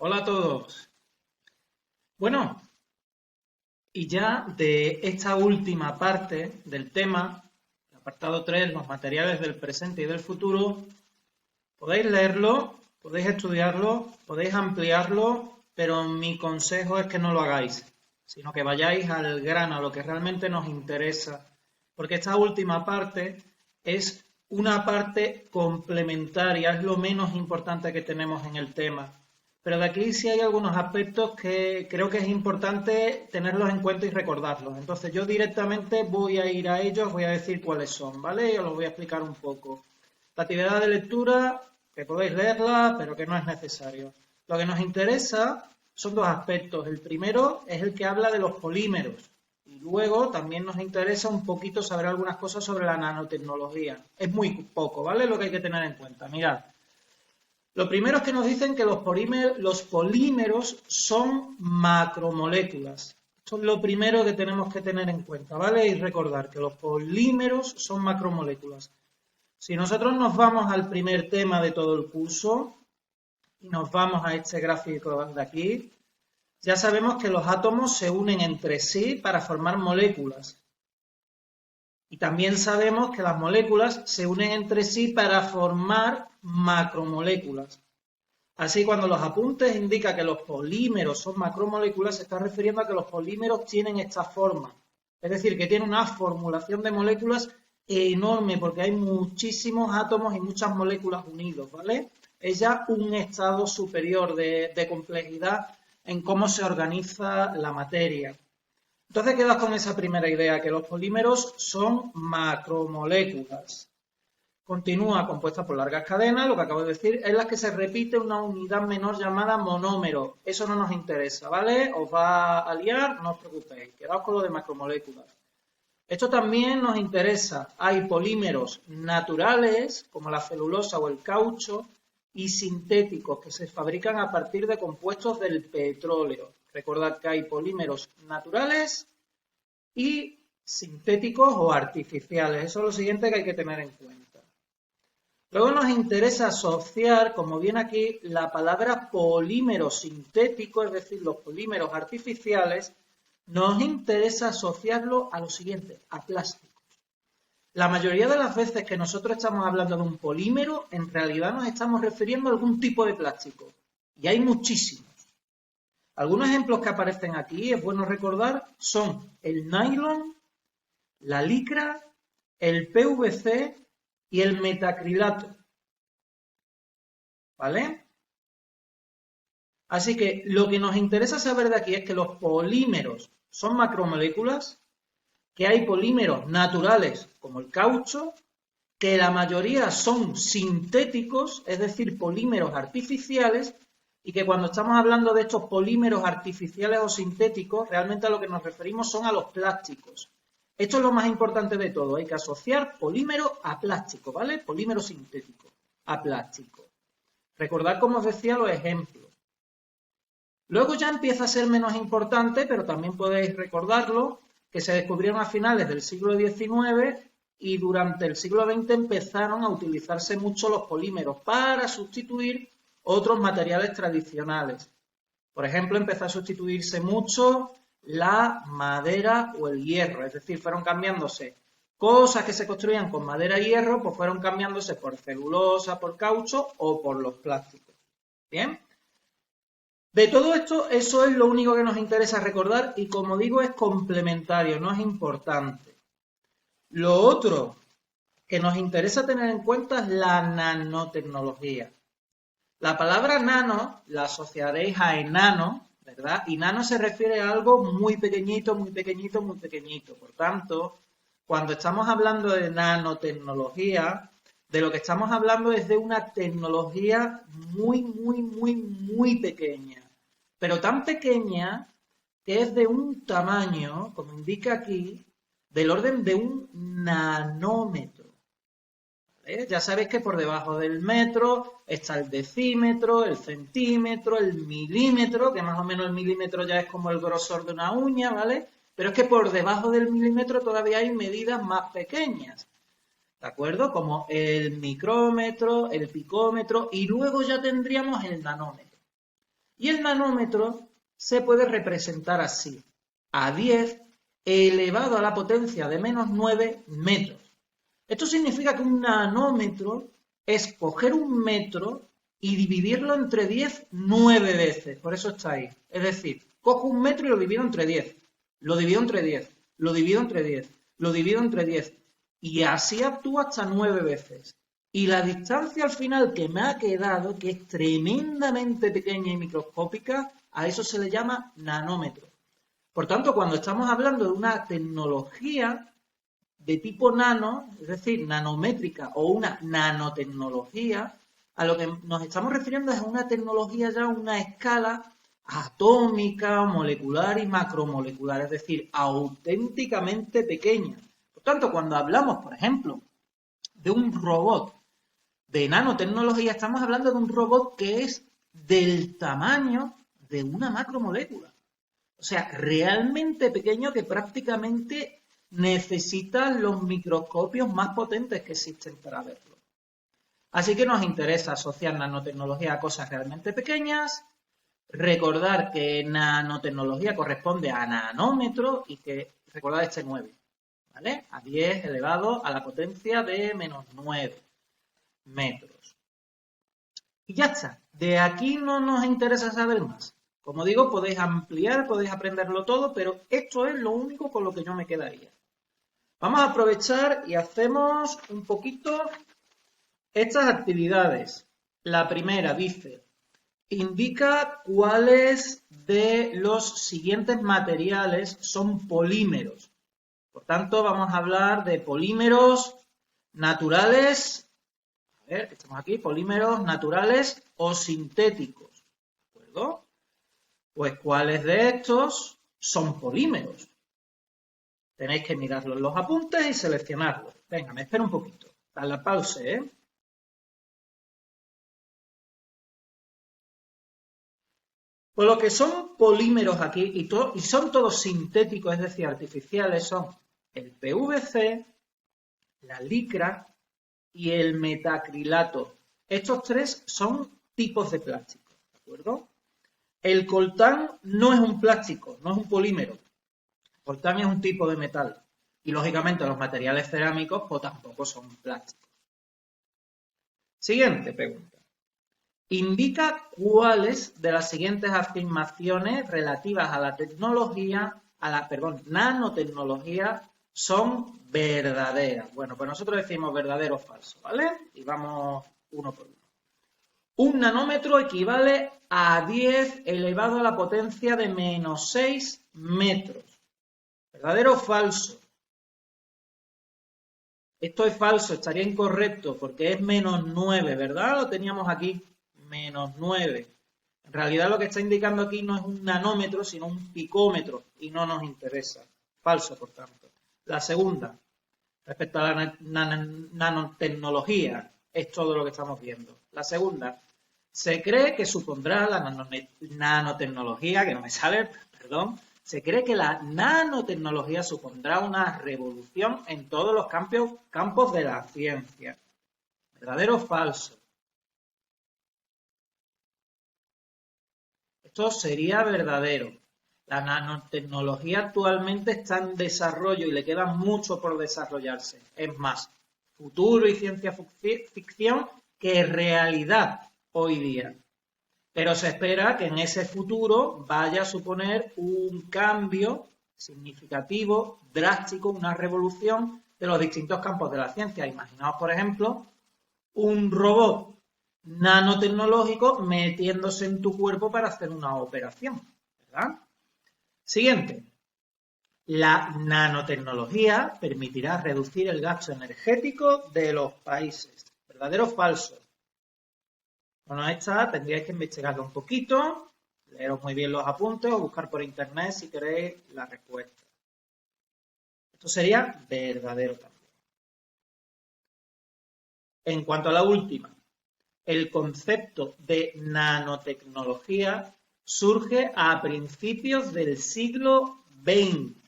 Hola a todos. Bueno, y ya de esta última parte del tema, el apartado 3, los materiales del presente y del futuro, podéis leerlo, podéis estudiarlo, podéis ampliarlo, pero mi consejo es que no lo hagáis, sino que vayáis al grano, a lo que realmente nos interesa, porque esta última parte es una parte complementaria, es lo menos importante que tenemos en el tema. Pero de aquí sí hay algunos aspectos que creo que es importante tenerlos en cuenta y recordarlos. Entonces yo directamente voy a ir a ellos, voy a decir cuáles son, ¿vale? Y os los voy a explicar un poco. La actividad de lectura, que podéis leerla, pero que no es necesario. Lo que nos interesa son dos aspectos. El primero es el que habla de los polímeros. Y luego también nos interesa un poquito saber algunas cosas sobre la nanotecnología. Es muy poco, ¿vale? Lo que hay que tener en cuenta. Mirad. Lo primero es que nos dicen que los polímeros son macromoléculas. Esto es lo primero que tenemos que tener en cuenta, ¿vale? Y recordar que los polímeros son macromoléculas. Si nosotros nos vamos al primer tema de todo el curso y nos vamos a este gráfico de aquí, ya sabemos que los átomos se unen entre sí para formar moléculas. Y también sabemos que las moléculas se unen entre sí para formar macromoléculas. Así, cuando los apuntes indican que los polímeros son macromoléculas, se está refiriendo a que los polímeros tienen esta forma. Es decir, que tienen una formulación de moléculas enorme, porque hay muchísimos átomos y muchas moléculas unidos, ¿vale? Es ya un estado superior de complejidad en cómo se organiza la materia. Entonces quedas con esa primera idea, que los polímeros son macromoléculas. Continúa compuesta por largas cadenas, lo que acabo de decir, en las que se repite una unidad menor llamada monómero. Eso no nos interesa, ¿vale? Os va a liar, no os preocupéis, quedaos con lo de macromoléculas. Esto también nos interesa. Hay polímeros naturales, como la celulosa o el caucho, y sintéticos, que se fabrican a partir de compuestos del petróleo. Recordad que hay polímeros naturales y sintéticos o artificiales. Eso es lo siguiente que hay que tener en cuenta. Luego nos interesa asociar, como viene aquí, la palabra polímero sintético, es decir, los polímeros artificiales, nos interesa asociarlo a lo siguiente, a plásticos. La mayoría de las veces que nosotros estamos hablando de un polímero, en realidad nos estamos refiriendo a algún tipo de plástico. Y hay muchísimos. Algunos ejemplos que aparecen aquí, es bueno recordar, son el nylon, la licra, el PVC y el metacrilato. ¿Vale? Así que lo que nos interesa saber de aquí es que los polímeros son macromoléculas, que hay polímeros naturales como el caucho, que la mayoría son sintéticos, es decir, polímeros artificiales, y que cuando estamos hablando de estos polímeros artificiales o sintéticos, realmente a lo que nos referimos son a los plásticos. Esto es lo más importante de todo, hay que asociar polímero a plástico, ¿vale? Polímero sintético a plástico. Recordad, como os decía, los ejemplos. Luego ya empieza a ser menos importante, pero también podéis recordarlo, que se descubrieron a finales del siglo XIX y durante el siglo XX empezaron a utilizarse mucho los polímeros para sustituir otros materiales tradicionales. Por ejemplo, empezó a sustituirse mucho la madera o el hierro, es decir, fueron cambiándose cosas que se construían con madera y hierro, pues fueron cambiándose por celulosa, por caucho o por los plásticos. ¿Bien? De todo esto, eso es lo único que nos interesa recordar y, como digo, es complementario, no es importante. Lo otro que nos interesa tener en cuenta es la nanotecnología. La palabra nano la asociaréis a enano, ¿verdad? Y nano se refiere a algo muy pequeñito, muy pequeñito, muy pequeñito. Por tanto, cuando estamos hablando de nanotecnología, de lo que estamos hablando es de una tecnología muy, muy, muy, muy pequeña. Pero tan pequeña que es de un tamaño, como indica aquí, del orden de un nanómetro. ¿Vale? Ya sabéis que por debajo del metro está el decímetro, el centímetro, el milímetro, que más o menos el milímetro ya es como el grosor de una uña, ¿vale? Pero es que por debajo del milímetro todavía hay medidas más pequeñas, ¿de acuerdo? Como el micrómetro, el picómetro y luego ya tendríamos el nanómetro. Y el nanómetro se puede representar así, a 10 elevado a la potencia de menos 9 metros. Esto significa que un nanómetro es coger un metro y dividirlo entre 10 9 veces, por eso está ahí. Es decir, cojo un metro y lo divido entre 10, lo divido entre 10, lo divido entre 10, lo divido entre 10, y así actúo hasta 9 veces. Y la distancia al final que me ha quedado, que es tremendamente pequeña y microscópica, a eso se le llama nanómetro. Por tanto, cuando estamos hablando de una tecnología de tipo nano, es decir, nanométrica o una nanotecnología, a lo que nos estamos refiriendo es a una tecnología ya a una escala atómica, molecular y macromolecular, es decir, auténticamente pequeña. Por tanto, cuando hablamos, por ejemplo, de un robot de nanotecnología, estamos hablando de un robot que es del tamaño de una macromolécula. O sea, realmente pequeño, que prácticamente necesita los microscopios más potentes que existen para verlo. Así que nos interesa asociar nanotecnología a cosas realmente pequeñas, recordar que nanotecnología corresponde a nanómetro y que recordar este 9, ¿vale? A 10 elevado a la potencia de menos 9 metros. Y ya está. De aquí no nos interesa saber más. Como digo, podéis ampliar, podéis aprenderlo todo, pero esto es lo único con lo que yo me quedaría. Vamos a aprovechar y hacemos un poquito estas actividades. La primera dice, indica cuáles de los siguientes materiales son polímeros. Por tanto, vamos a hablar de polímeros naturales. A ver, que estamos aquí, polímeros naturales o sintéticos. ¿De acuerdo? Pues, ¿cuáles de estos son polímeros? Tenéis que mirarlo en los apuntes y seleccionarlos. Venga, me espero un poquito. Dale la pausa, ¿eh? Pues lo que son polímeros aquí, y son todos sintéticos, es decir, artificiales, son el PVC, la licra y el metacrilato. Estos tres son tipos de plástico, ¿de acuerdo? El coltán no es un plástico, no es un polímero. El coltán es un tipo de metal. Y, lógicamente, los materiales cerámicos pues tampoco son plásticos. Siguiente pregunta. Indica cuáles de las siguientes afirmaciones relativas a la tecnología, nanotecnología, son verdaderas. Bueno, pues nosotros decimos verdadero o falso, ¿vale? Y vamos uno por uno. Un nanómetro equivale a 10 elevado a la potencia de menos 6 metros. ¿Verdadero o falso? Esto es falso, estaría incorrecto porque es menos 9, ¿verdad? Lo teníamos aquí, menos 9. En realidad lo que está indicando aquí no es un nanómetro, sino un picómetro y no nos interesa. Falso, por tanto. La segunda, respecto a la nanotecnología, es todo lo que estamos viendo. La segunda, se cree que supondrá la nanotecnología, que no me sale, perdón, se cree que la nanotecnología supondrá una revolución en todos los campos de la ciencia. ¿Verdadero o falso? Esto sería verdadero. La nanotecnología actualmente está en desarrollo y le queda mucho por desarrollarse. Es más, futuro y ciencia ficción que realidad hoy día. Pero se espera que en ese futuro vaya a suponer un cambio significativo, drástico, una revolución de los distintos campos de la ciencia. Imaginaos, por ejemplo, un robot nanotecnológico metiéndose en tu cuerpo para hacer una operación, ¿verdad? Siguiente. La nanotecnología permitirá reducir el gasto energético de los países. ¿Verdadero o falso? Bueno, esta tendríais que investigarla un poquito, leeros muy bien los apuntes o buscar por internet si queréis la respuesta. Esto sería verdadero también. En cuanto a la última, el concepto de nanotecnología surge a principios del siglo XX.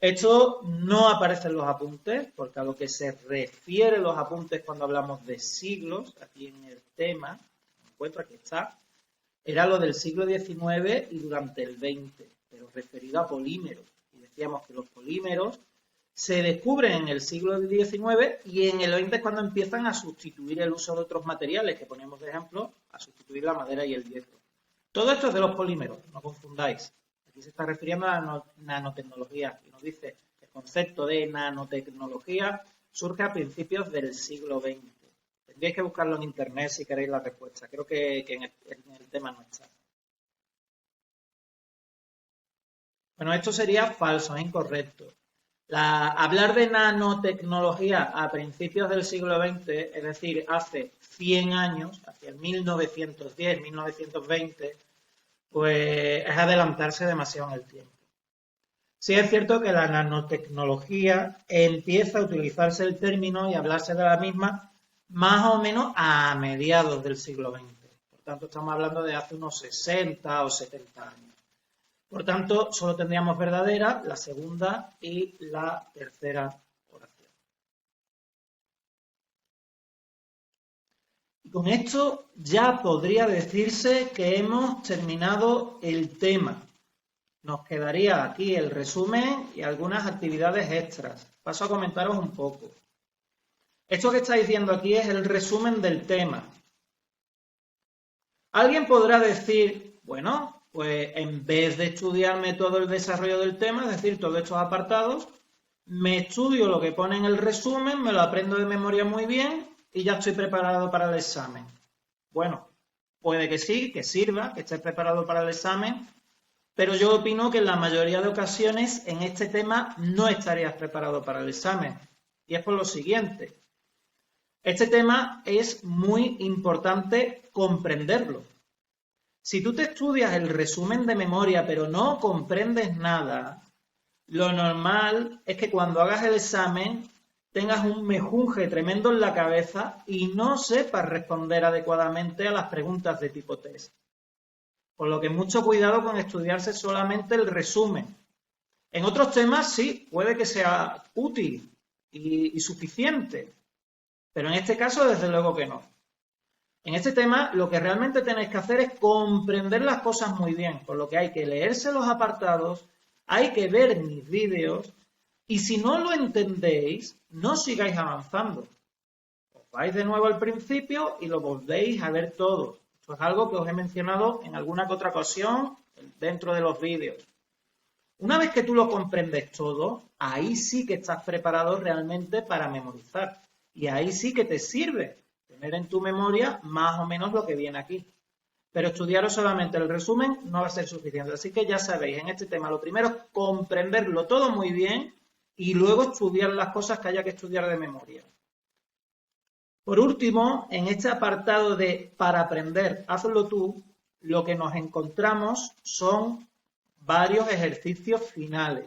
Esto no aparece en los apuntes, porque a lo que se refiere los apuntes cuando hablamos de siglos, aquí en el tema, me encuentro, aquí está, era lo del siglo XIX y durante el XX, pero referido a polímeros. Y decíamos que los polímeros se descubren en el siglo XIX y en el XX es cuando empiezan a sustituir el uso de otros materiales, que ponemos de ejemplo, a sustituir la madera y el hierro. Todo esto es de los polímeros, no confundáis. Aquí se está refiriendo a la nanotecnología y nos dice que el concepto de nanotecnología surge a principios del siglo XX. Tendríais que buscarlo en internet si queréis la respuesta. Creo que en el tema no está. Bueno, esto sería falso, es incorrecto. Hablar de nanotecnología a principios del siglo XX, es decir, hace 100 años, hacia el 1910, 1920, pues es adelantarse demasiado en el tiempo. Sí es cierto que la nanotecnología empieza a utilizarse el término y hablarse de la misma más o menos a mediados del siglo XX. Por tanto, estamos hablando de hace unos 60 o 70 años. Por tanto, solo tendríamos verdadera la segunda y la tercera oración. Y con esto ya podría decirse que hemos terminado el tema. Nos quedaría aquí el resumen y algunas actividades extras. Paso a comentaros un poco. Esto que estáis viendo aquí es el resumen del tema. Alguien podrá decir, bueno, pues en vez de estudiarme todo el desarrollo del tema, es decir, todos estos apartados, me estudio lo que pone en el resumen, me lo aprendo de memoria muy bien y ya estoy preparado para el examen. Bueno, puede que sí, que sirva, que estés preparado para el examen, pero yo opino que en la mayoría de ocasiones en este tema no estarías preparado para el examen. Y es por lo siguiente. Este tema es muy importante comprenderlo. Si tú te estudias el resumen de memoria pero no comprendes nada, lo normal es que cuando hagas el examen tengas un mejunje tremendo en la cabeza y no sepas responder adecuadamente a las preguntas de tipo test. Por lo que mucho cuidado con estudiarse solamente el resumen. En otros temas sí, puede que sea útil y suficiente, pero en este caso desde luego que no. En este tema lo que realmente tenéis que hacer es comprender las cosas muy bien, por lo que hay que leerse los apartados, hay que ver mis vídeos y si no lo entendéis, no sigáis avanzando. Os vais de nuevo al principio y lo volvéis a ver todo. Esto es algo que os he mencionado en alguna que otra ocasión dentro de los vídeos. Una vez que tú lo comprendes todo, ahí sí que estás preparado realmente para memorizar y ahí sí que te sirve tener en tu memoria más o menos lo que viene aquí. Pero estudiaros solamente el resumen no va a ser suficiente. Así que ya sabéis, en este tema lo primero es comprenderlo todo muy bien y luego estudiar las cosas que haya que estudiar de memoria. Por último, en este apartado de para aprender, hazlo tú, lo que nos encontramos son varios ejercicios finales.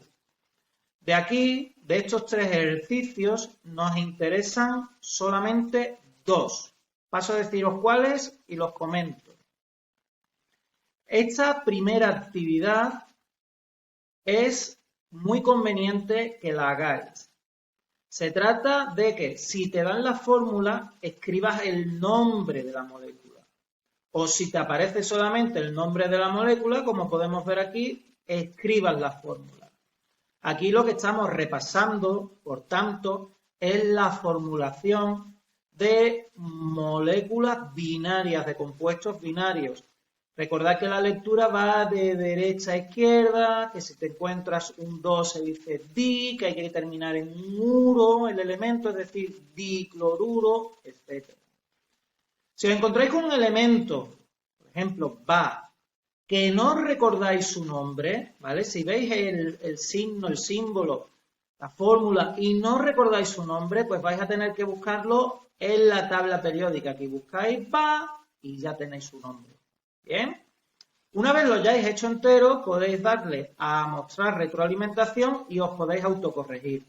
De aquí, de estos 3 ejercicios, nos interesan solamente 2. Paso a deciros cuáles y los comento. Esta primera actividad es muy conveniente que la hagáis. Se trata de que si te dan la fórmula, escribas el nombre de la molécula. O si te aparece solamente el nombre de la molécula, como podemos ver aquí, escribas la fórmula. Aquí lo que estamos repasando, por tanto, es la formulación de moléculas binarias, de compuestos binarios. Recordad que la lectura va de derecha a izquierda, que si te encuentras un 2 se dice di, que hay que terminar en un uro el elemento, es decir, dicloruro, etc. Si os encontráis con un elemento, por ejemplo, va, que no recordáis su nombre, ¿vale? Si veis el signo, el símbolo, la fórmula y no recordáis su nombre, pues vais a tener que buscarlo en la tabla periódica. Aquí buscáis va y ya tenéis su nombre. ¿Bien? Una vez lo hayáis hecho entero, podéis darle a mostrar retroalimentación y os podéis autocorregir.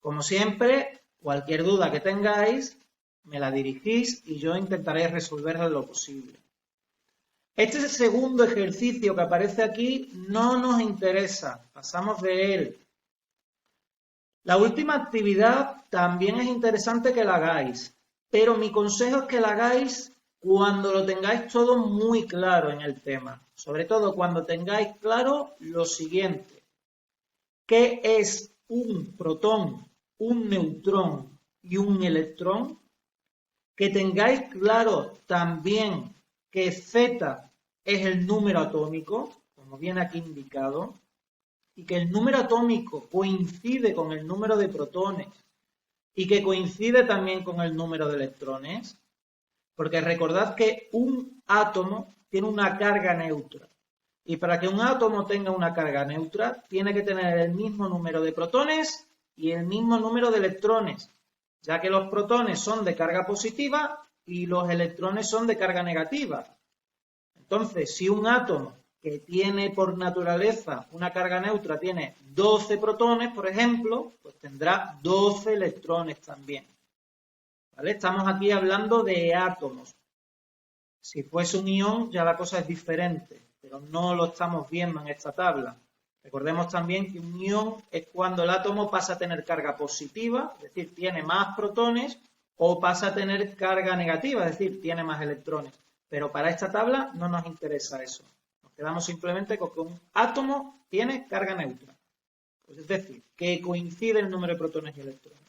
Como siempre, cualquier duda que tengáis, me la dirigís y yo intentaré resolverla lo posible. Este segundo ejercicio que aparece aquí no nos interesa, pasamos de él. La última actividad también es interesante que la hagáis, pero mi consejo es que la hagáis cuando lo tengáis todo muy claro en el tema. Sobre todo cuando tengáis claro lo siguiente. ¿Qué es un protón, un neutrón y un electrón? Que tengáis claro también que Z es el número atómico, como viene aquí indicado, y que el número atómico coincide con el número de protones y que coincide también con el número de electrones, porque recordad que un átomo tiene una carga neutra, y para que un átomo tenga una carga neutra, tiene que tener el mismo número de protones y el mismo número de electrones, ya que los protones son de carga positiva y los electrones son de carga negativa. Entonces, si un átomo que tiene por naturaleza una carga neutra tiene 12 protones, por ejemplo, pues tendrá 12 electrones también. ¿Vale? Estamos aquí hablando de átomos. Si fuese un ión, ya la cosa es diferente, pero no lo estamos viendo en esta tabla. Recordemos también que un ión es cuando el átomo pasa a tener carga positiva, es decir, tiene más protones, o pasa a tener carga negativa, es decir, tiene más electrones. Pero para esta tabla no nos interesa eso. Nos quedamos simplemente con que un átomo tiene carga neutra. Pues es decir, que coincide el número de protones y electrones.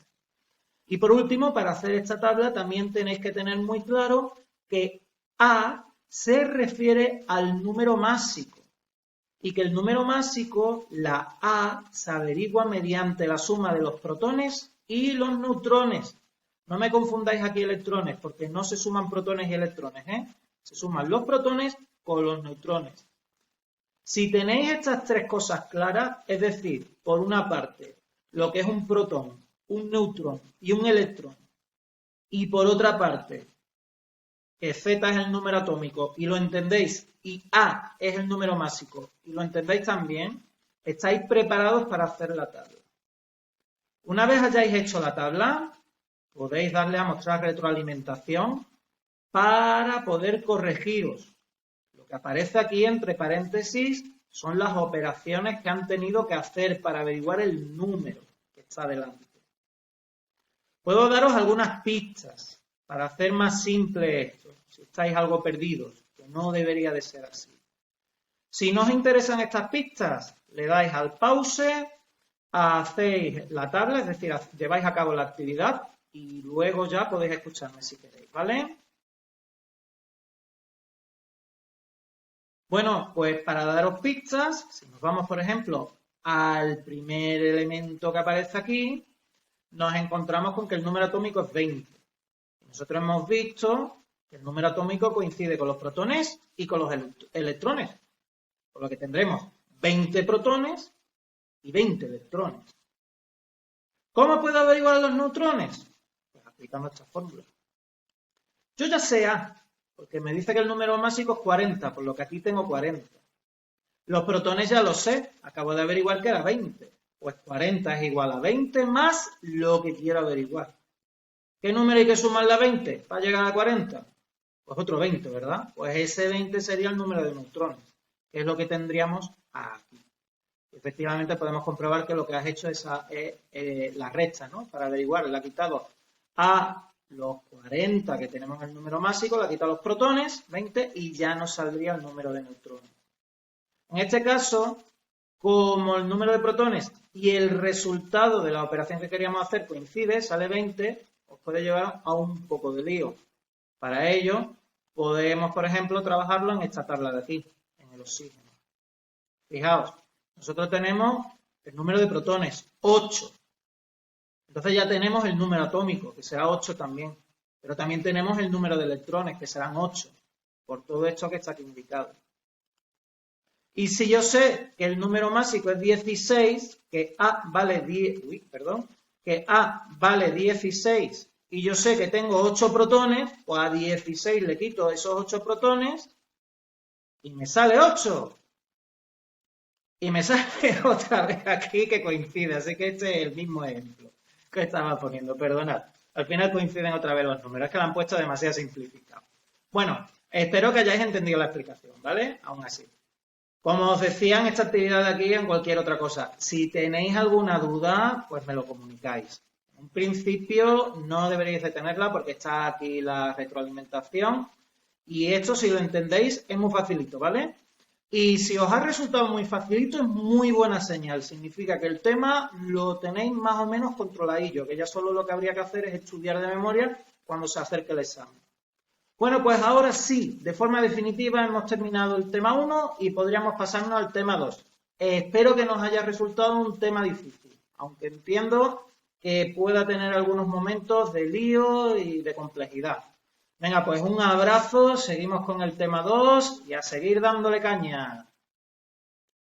Y por último, para hacer esta tabla también tenéis que tener muy claro que A se refiere al número másico y que el número másico, la A, se averigua mediante la suma de los protones y los neutrones. No me confundáis aquí electrones, porque no se suman protones y electrones, Se suman los protones con los neutrones. Si tenéis estas tres cosas claras, es decir, por una parte, lo que es un protón, un neutrón y un electrón, y por otra parte, que Z es el número atómico y lo entendéis, y A es el número másico y lo entendéis también, estáis preparados para hacer la tabla. Una vez hayáis hecho la tabla, podéis darle a mostrar retroalimentación para poder corregiros. Lo que aparece aquí entre paréntesis son las operaciones que han tenido que hacer para averiguar el número que está delante. Puedo daros algunas pistas para hacer más simple esto, si estáis algo perdidos, que no debería de ser así. Si no os interesan estas pistas, le dais al pause, hacéis la tabla, es decir, lleváis a cabo la actividad y luego ya podéis escucharme si queréis, ¿vale? Bueno, pues para daros pistas, si nos vamos, por ejemplo, al primer elemento que aparece aquí, nos encontramos con que el número atómico es 20. Nosotros hemos visto que el número atómico coincide con los protones y con los electrones, por lo que tendremos 20 protones y 20 electrones. ¿Cómo puedo averiguar los neutrones? Pues aplicando esta fórmula. Yo ya sé A, porque me dice que el número másico es 40, por lo que aquí tengo 40. Los protones ya lo sé, acabo de averiguar que era 20. Pues 40 es igual a 20 más lo que quiero averiguar. ¿Qué número hay que sumarle a 20 para llegar a 40? Pues otro 20, ¿verdad? Pues ese 20 sería el número de neutrones, que es lo que tendríamos aquí. Efectivamente podemos comprobar que lo que has hecho es la recta, ¿no? Para averiguar, le ha quitado a los 40 que tenemos el número másico, le ha quitado los protones, 20, y ya nos saldría el número de neutrones. En este caso, como el número de protones y el resultado de la operación que queríamos hacer coincide, sale 20, os puede llevar a un poco de lío. Para ello, podemos, por ejemplo, trabajarlo en esta tabla de aquí, en el oxígeno. Fijaos, nosotros tenemos el número de protones, 8. Entonces ya tenemos el número atómico, que será 8 también. Pero también tenemos el número de electrones, que serán 8, por todo esto que está aquí indicado. Y si yo sé que el número másico es 16, que A vale 16, y yo sé que tengo 8 protones, pues a 16 le quito esos 8 protones y me sale 8. Y me sale otra vez aquí que coincide, así que este es el mismo ejemplo que estaba poniendo, perdonad. Al final coinciden otra vez los números, es que lo han puesto demasiado simplificado. Bueno, espero que hayáis entendido la explicación, ¿vale? Aún así. Como os decía en esta actividad de aquí, en cualquier otra cosa, si tenéis alguna duda, pues me lo comunicáis. En principio no deberíais de tenerla porque está aquí la retroalimentación Y esto, si lo entendéis, es muy facilito, ¿vale? Y si os ha resultado muy facilito, es muy buena señal. Significa que el tema lo tenéis más o menos controladillo, que ya solo lo que habría que hacer es estudiar de memoria cuando se acerque el examen. Bueno, pues ahora sí, de forma definitiva hemos terminado el tema 1 y podríamos pasarnos al tema 2. Espero que nos haya resultado un tema difícil, aunque entiendo que pueda tener algunos momentos de lío y de complejidad. Venga, pues un abrazo, seguimos con el tema 2 y a seguir dándole caña.